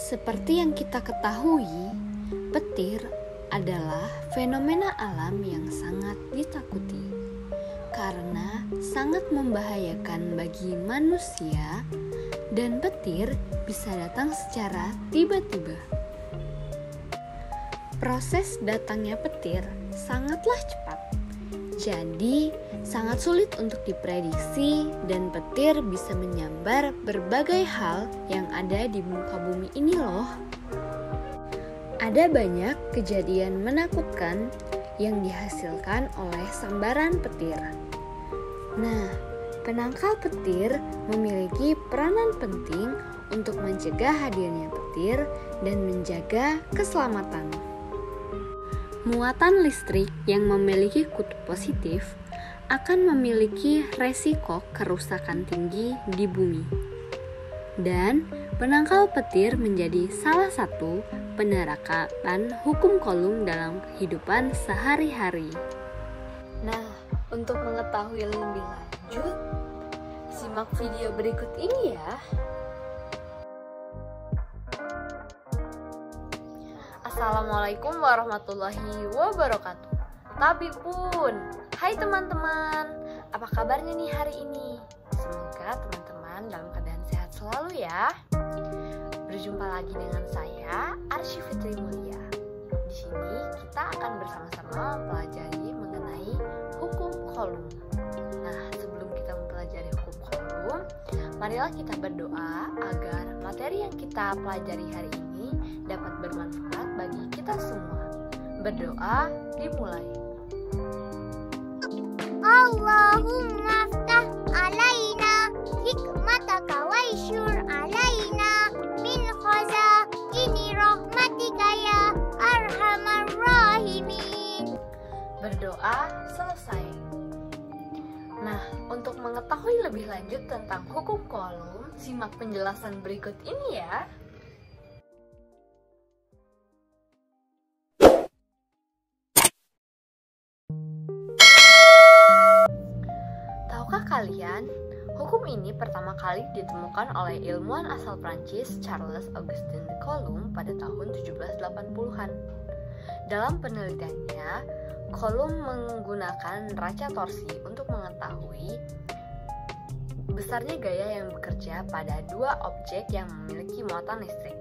Seperti yang kita ketahui, petir adalah fenomena alam yang sangat ditakuti karena sangat membahayakan bagi manusia dan petir bisa datang secara tiba-tiba. Proses datangnya petir sangatlah cepat, jadi sangat sulit untuk diprediksi dan petir bisa menyambar berbagai hal yang ada di muka bumi ini loh. Ada banyak kejadian menakutkan yang dihasilkan oleh sambaran petir. Nah, penangkal petir memiliki peranan penting untuk mencegah hadirnya petir dan menjaga keselamatan. Muatan listrik yang memiliki kutub positif akan memiliki resiko kerusakan tinggi di bumi. Dan penangkal petir menjadi salah satu penerapan hukum Coulomb dalam kehidupan sehari-hari. Nah, untuk mengetahui lebih lanjut, simak video berikut ini ya. Assalamualaikum warahmatullahi wabarakatuh. Tapi pun, hai teman-teman, apa kabarnya nih hari ini? Semoga teman-teman dalam keadaan sehat selalu ya. Berjumpa lagi dengan saya, Arsy Fitri Mulia. Di sini kita akan bersama-sama mempelajari mengenai hukum Coulomb. Nah, sebelum kita mempelajari hukum Coulomb, marilah kita berdoa agar materi yang kita pelajari hari ini dapat bermanfaat bagi kita semua. Berdoa dimulai. Allahumma aftah alaina hikmataka wa ishur alaina min khazaini rahmatika ya arhamar rahimin. Berdoa selesai. Nah, untuk mengetahui lebih lanjut tentang hukum Coulomb, simak penjelasan berikut ini ya. Tahukah kalian, hukum ini pertama kali ditemukan oleh ilmuwan asal Prancis Charles Auguste de Coulomb pada tahun 1780-an. Dalam penelitiannya, Coulomb menggunakan neraca torsi untuk mengetahui besarnya gaya yang bekerja pada dua objek yang memiliki muatan listrik.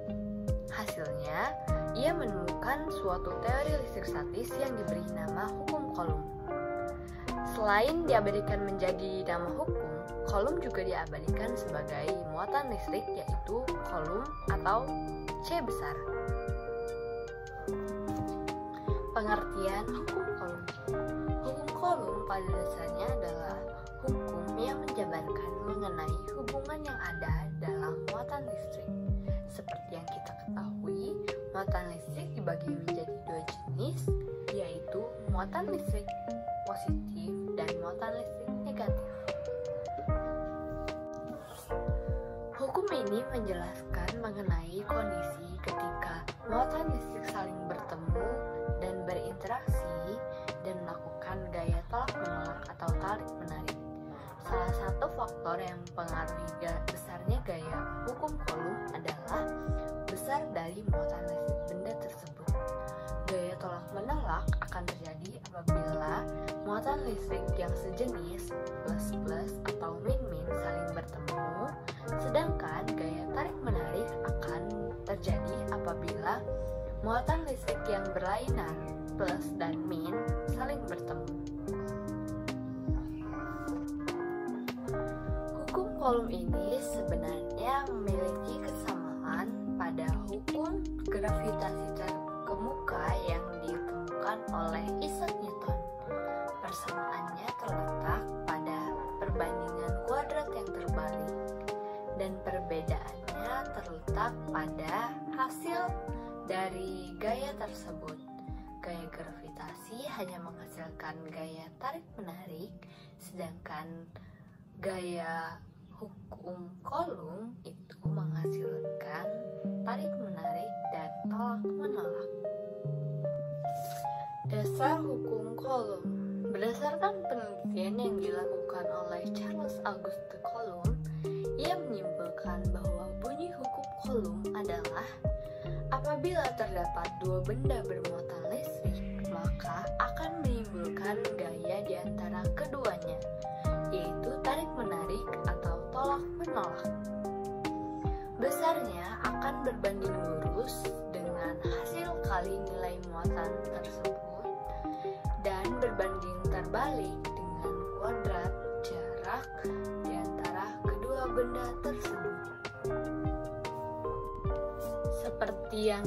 Hasilnya, ia menemukan suatu teori listrik statis yang diberi nama hukum Coulomb. Selain diabadikan menjadi nama hukum, Coulomb juga diabadikan sebagai muatan listrik, yaitu Coulomb atau C besar. Pengertian hukum Coulomb. Hukum Coulomb pada dasarnya adalah hukum yang menjabarkan mengenai hubungan yang ada dalam muatan listrik. Seperti yang kita ketahui, muatan listrik dibagi menjadi dua jenis, yaitu muatan listrik positif dan muatan listrik negatif. Hukum ini menjelaskan mengenai kondisi ketika muatan listrik saling bertemu dan berinteraksi dan melakukan gaya tolak-menolak atau tarik-menarik. Salah satu faktor yang mempengaruhi besarnya gaya hukum Coulomb adalah besar dari muatan listrik benda tersebut. Gaya tolak-menolak akan terjadi apabila muatan listrik yang sejenis plus-plus atau min-min saling bertemu, sedangkan gaya tarik-menarik akan terjadi apabila muatan listrik yang berlainan plus dan min saling bertemu. Hukum Coulomb ini sebenarnya memiliki kesamaan pada hukum gravitasi terkemuka yang ditemukan oleh Isaac Newton. Persamaannya terletak pada perbandingan kuadrat yang terbalik, dan perbedaannya terletak pada hasil dari gaya tersebut. Gaya gravitasi hanya menghasilkan gaya tarik-menarik, sedangkan gaya hukum Coulomb itu menghasilkan tarik-menarik dan tolak-menolak. Dasar hukum Coulomb. Berdasarkan penelitian yang dilakukan oleh Charles Auguste de Coulomb, ia menyimpulkan bahwa bunyi hukum Coulomb adalah Apabila terdapat dua benda bermuatan listrik, maka akan menimbulkan gaya di antara keduanya, yaitu tarik-menarik atau tolak-menolak. Besarnya akan berbanding lurus dengan hasil kali nilai muatan tersebut dan berbanding terbalik dengan kuadrat jarak di antara kedua benda tersebut. Seperti yang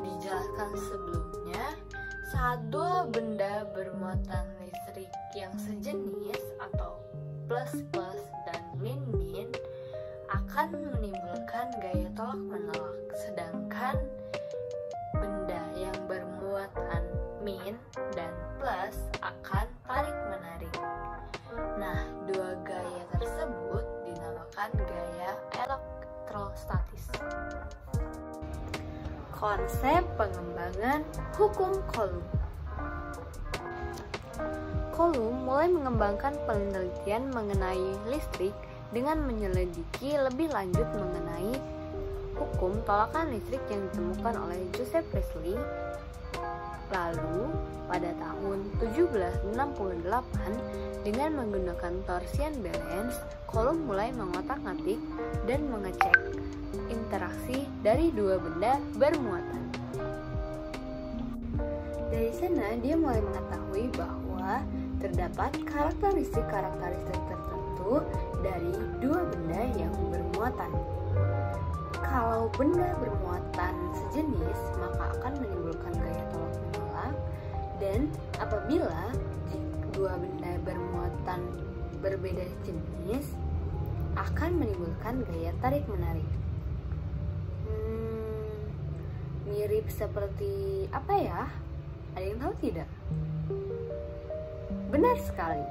dijelaskan sebelumnya, saat dua benda bermuatan listrik yang sejenis atau plus-plus dan min-min akan menimbulkan gaya tolak-menolak, sedangkan benda yang bermuatan min dan plus akan tarik-menarik. Nah, dua gaya tersebut dinamakan gaya elektrostatis. Konsep pengembangan hukum Coulomb. Coulomb mulai mengembangkan penelitian mengenai listrik dengan menyelidiki lebih lanjut mengenai hukum tolakan listrik yang ditemukan oleh Joseph Priestley. Lalu, pada tahun 1768, dengan menggunakan torsion balance, Coulomb mulai mengotak-atik dan mengecek interaksi dari dua benda bermuatan. Dari sana, dia mulai mengetahui bahwa terdapat karakteristik tertentu dari dua benda yang bermuatan. Kalau benda bermuatan sejenis, maka akan menimbulkan gaya tolak-menolak, dan apabila dua benda bermuatan berbeda jenis, akan menimbulkan gaya tarik-menarik. Mirip seperti apa ya? Ada yang tahu tidak? Benar sekali,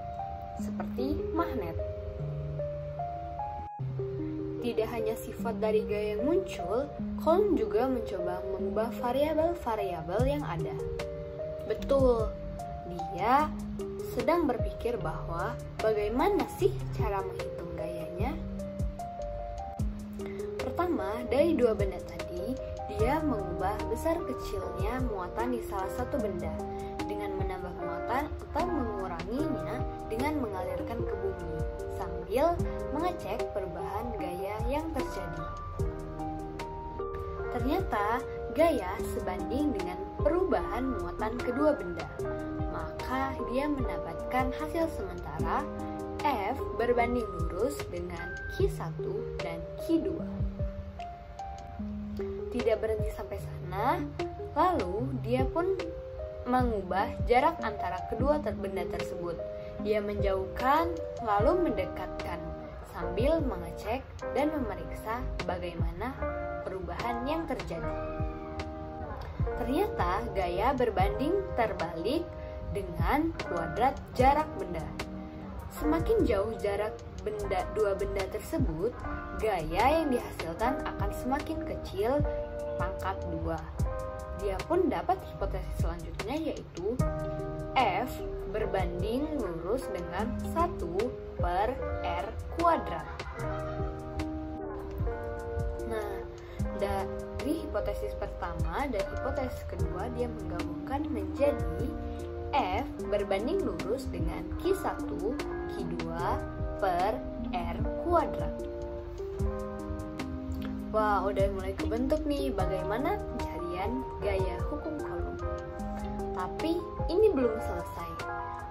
seperti magnet. Tidak hanya sifat dari gaya yang muncul, Coulomb juga mencoba mengubah variabel-variabel yang ada. Betul, dia sedang berpikir bahwa bagaimana sih cara menghitung gayanya? Pertama, dari dua benda tadi, dia mengubah besar kecilnya muatan di salah satu benda dengan menambah muatan atau menguranginya dengan mengalirkan ke bumi sambil mengecek perubahan gaya yang terjadi. Ternyata gaya sebanding dengan perubahan muatan kedua benda, maka dia mendapatkan hasil sementara F berbanding lurus dengan Q1 dan Q2. Tidak berhenti sampai sana, lalu dia pun mengubah jarak antara kedua benda tersebut. Dia menjauhkan lalu mendekatkan sambil mengecek dan memeriksa bagaimana perubahan yang terjadi. Ternyata gaya berbanding terbalik dengan kuadrat jarak benda. Semakin jauh jarak dua benda tersebut, gaya yang dihasilkan akan semakin kecil pangkat 2. Dia pun dapat hipotesis selanjutnya, yaitu F berbanding lurus dengan 1/R kuadrat. Nah, dari hipotesis pertama dan hipotesis kedua dia menggabungkan menjadi F berbanding lurus dengan Q1 Q2 per R kuadrat. Wah, udah mulai kebentuk nih bagaimana pencarian gaya hukum Coulomb. Tapi ini belum selesai.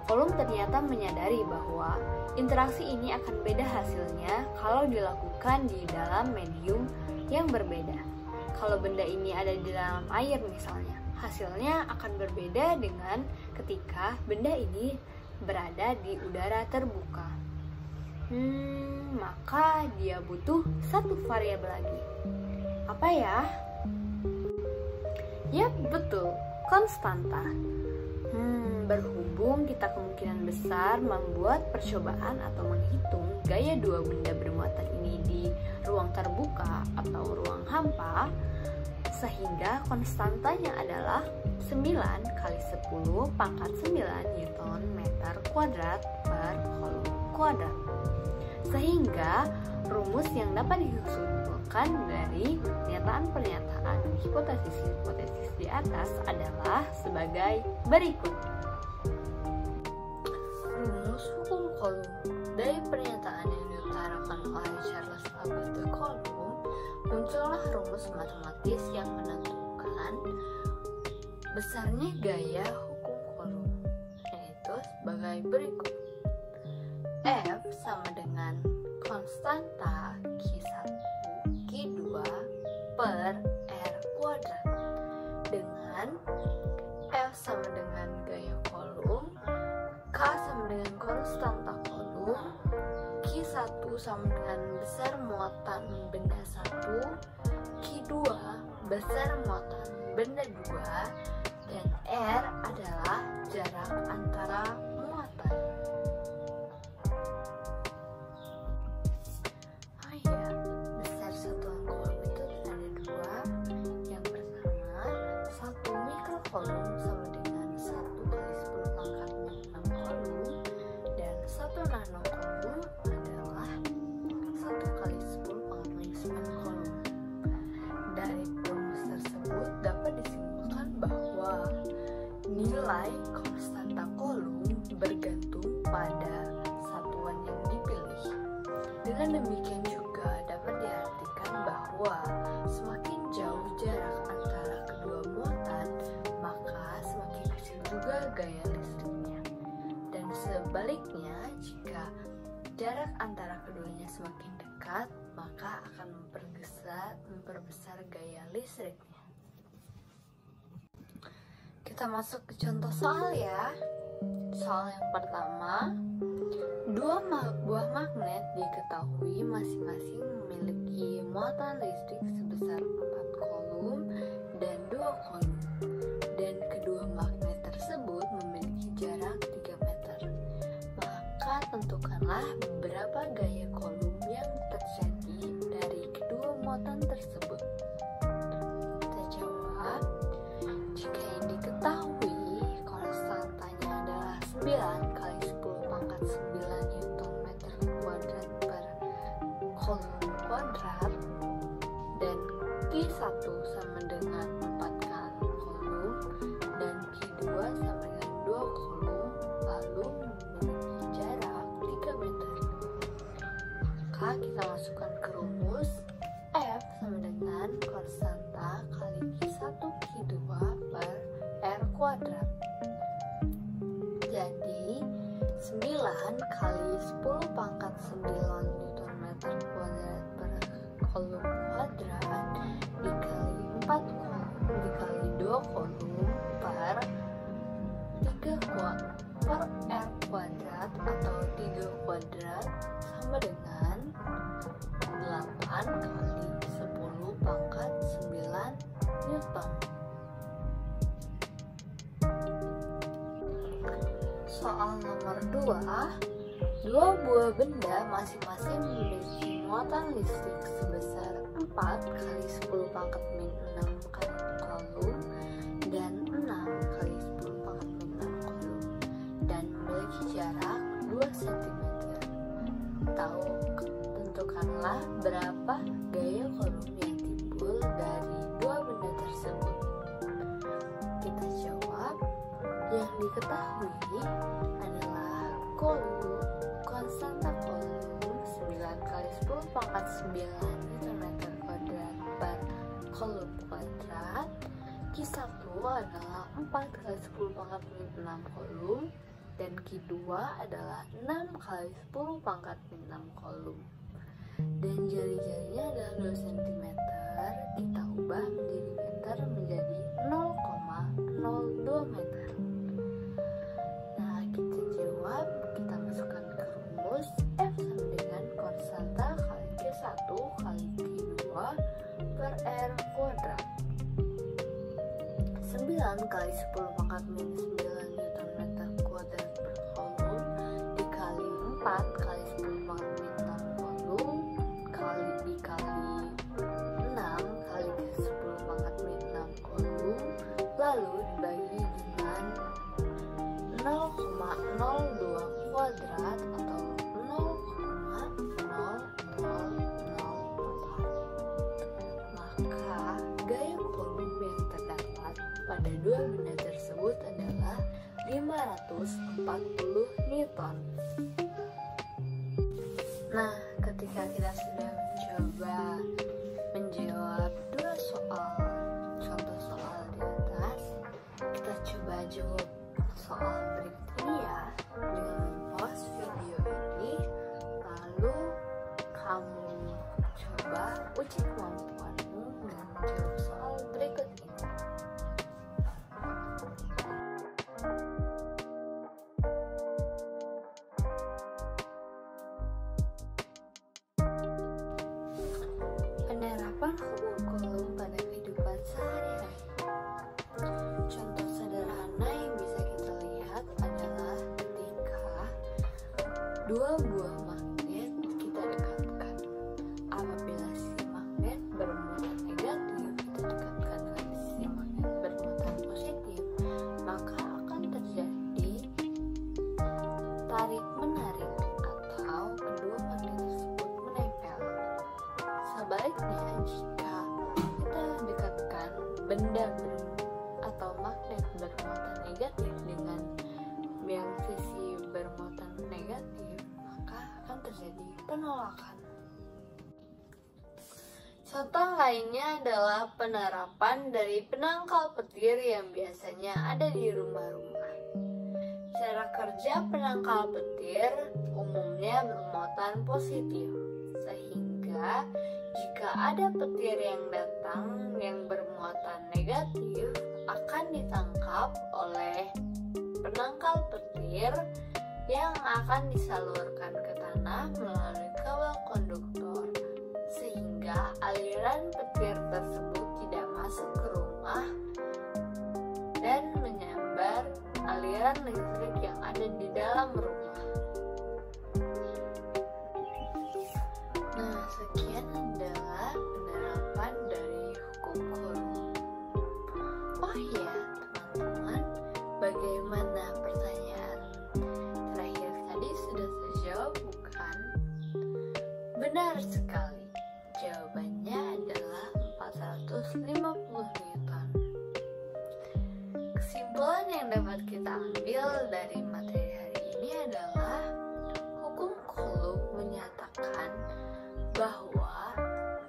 Coulomb ternyata menyadari bahwa interaksi ini akan beda hasilnya kalau dilakukan di dalam medium yang berbeda. Kalau benda ini ada di dalam air misalnya, hasilnya akan berbeda dengan ketika benda ini berada di udara terbuka. Maka dia butuh satu variabel lagi. Apa ya? Yap, betul, konstanta. Berhubung kita kemungkinan besar membuat percobaan atau menghitung gaya dua benda bermuatan ini di ruang terbuka atau ruang hampa, sehingga konstantanya adalah 9 kali 10 pangkat 9 Newton meter kuadrat per Coulomb kuadrat. Sehingga Rumus yang dapat disimpulkan dari pernyataan-pernyataan hipotesis-hipotesis di atas adalah sebagai berikut. Rumus hukum Coulomb. Dari pernyataan yang diutarakan oleh Charles Auguste Coulomb, muncullah rumus matematis yang menentukan besarnya gaya hukum Coulomb, yaitu sebagai berikut. F sama dengan konstanta Q1, Q2 per R kuadrat, dengan F sama dengan gaya Coulomb, K sama dengan konstanta Coulomb, Q1 sama dengan besar muatan benda 1, Q2 besar muatan benda 2, dan R adalah jarak antara muatan. Besar satuan Coulomb itu ada dua. Yang pertama, 1 mikrocoulomb sama dengan 1 kali 10 pangkat 6 Coulomb, dan 1 nanocoulomb adalah 1 kali 10 pangkat 9 Coulomb. Dari rumus tersebut dapat disimpulkan bahwa nilai konstanta Coulomb bergantung pada satuan yang dipilih. Dengan demikian juga dapat diartikan bahwa semakin jauh jarak antara kedua muatan, maka semakin kecil juga gaya listriknya. Dan sebaliknya, jika jarak antara keduanya semakin dekat, maka akan memperbesar gaya listriknya. Kita masuk ke contoh soal ya. Soal yang pertama, dua buah magnet diketahui masing-masing memiliki muatan listrik sebesar 4 Coulomb dan 2 Coulomb, dan kedua magnet tersebut memiliki jarak 3 meter. Maka tentukanlah berapa gaya Coulomb yang terjadi dari kedua muatan tersebut. Kita jawab, jika yang diketahui konstantanya adalah 9 kali 10 pangkat 9 Newton meter kuadrat per Coulomb kuadrat, dan Q1 sama dengan 4 kali Coulomb, dan Q2 sama dengan 2 Coulomb, lalu memiliki jarak 3 meter. Maka kita masukkan ke rumus. F sama dengan konstanta kali Q1 Q2 per R kuadrat. Jadi 9 kali 10 pangkat 9 Newton meter kuadrat per Coulomb kuadrat dikali 4 Coulomb dikali 2 Coulomb per 3 per R kuadrat atau 3 kuadrat sama dengan 8 kali 10 pangkat 9 Newton. Soal nomor 2, dua buah benda masing-masing memiliki muatan listrik sebesar 4 kali 10 pangkat min 6 kali Coulomb dan 6 kali 10 pangkat min 6 Coulomb, dan memiliki jarak 2 cm. Tentukanlah berapa gaya Coulomb yang timbul dari dua benda tersebut. Kita jawab, yang diketahui adalah konstanta Coulomb 9 kali 10 pangkat 9 Nm kuadrat per Coulomb kuadrat. Q1 adalah 4 kali 10 pangkat 6 Coulomb, dan Q2 adalah 6 kali 10 pangkat 6 Coulomb. Dan jari-jarinya adalah 2 cm. Kita ubah menjadi meter menjadi 0,02 meter. Nah, kita jawab, kita masukkan ke rumus. F sama dengan konstanta kali Q1 kali Q2 per R kuadrat. 9 kali 10 pangkat min 9 Newton meter kuadrat per Coulomb dikali 4 kali 10 pangkat min 6 Coulomb dikali 6 kali 10 pangkat min 6 Coulomb, lalu dibagi dengan 0,02 kuadrat atau 0,00 pada dua benda tersebut adalah 540 Newton. Nah, ketika kita sudah mencoba menjawab dua contoh soal di atas, kita coba jawab soal berikut ini ya, dengan pause video ini, lalu kamu coba uji kemampuanmu dengan menjawab soal berikut ini. Penerapan hukum Coulomb pada kehidupan sehari-hari. Contoh sederhana yang bisa kita lihat adalah ketika dua buah magnet kita dekatkan. Apabila sisi magnet bermuatan negatif kita dekatkan dengan sisi magnet bermuatan positif, maka akan terjadi tarik-menarik atau kedua magnet tersebut menempel. Sebaliknya, jika kita dekatkan benda atau magnet bermuatan negatif dengan yang sisi bermuatan negatif, maka akan terjadi penolakan. Contoh lainnya adalah penerapan dari penangkal petir yang biasanya ada di rumah-rumah. Cara kerja penangkal petir umumnya bermuatan positif, sehingga jika ada petir yang datang yang bermuatan negatif akan ditangkap oleh penangkal petir yang akan disalurkan ke tanah melalui kabel konduktor, sehingga aliran petir tersebut tidak masuk ke rumah dan menyambar aliran listrik yang ada di dalam rumah. Nah, sekian adalah penerapan dari hukum Coulomb. Oh iya, teman-teman, bagaimana pertanyaan terakhir tadi sudah terjawab bukan? Benar sekali, jawabannya adalah 450 Newton. Kesimpulan yang dapat kita ambil dari materi hari ini adalah hukum Coulomb menyatakan bahwa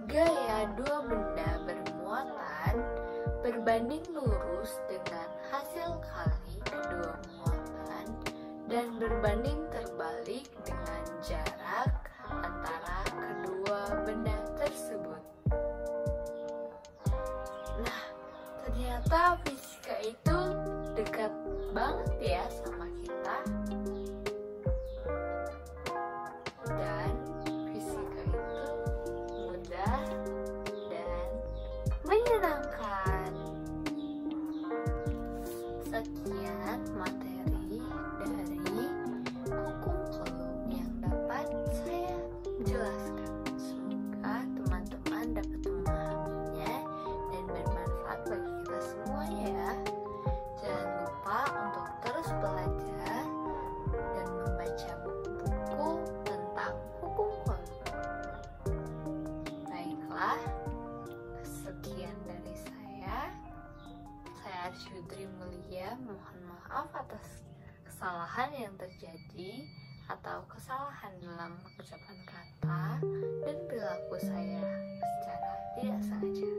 gaya dua benda bermuatan berbanding lurus dengan hasil kali kedua muatan dan berbanding terbalik dengan jarak antara kedua benda tersebut. Nah, ternyata fisika itu dekat banget ya sama kita. Dan fisika itu mudah dan menyenangkan. Sekian materi dari hukum Coulomb yang dapat saya jelaskan. Semoga teman-teman dapat memahaminya dan bermanfaat bagi kita semuanya ya. Jangan lupa untuk terus belajar dan membaca buku-buku tentang hukum Coulomb. Baiklah, sekian dari saya. Saya Arsyudri Mulia, mohon maaf atas kesalahan yang terjadi atau kesalahan dalam ucapan kata dan perilaku saya secara tidak sengaja.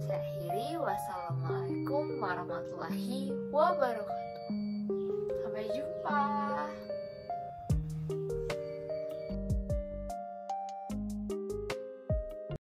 Saya akhiri, wassalamualaikum warahmatullahi wabarakatuh. Sampai jumpa.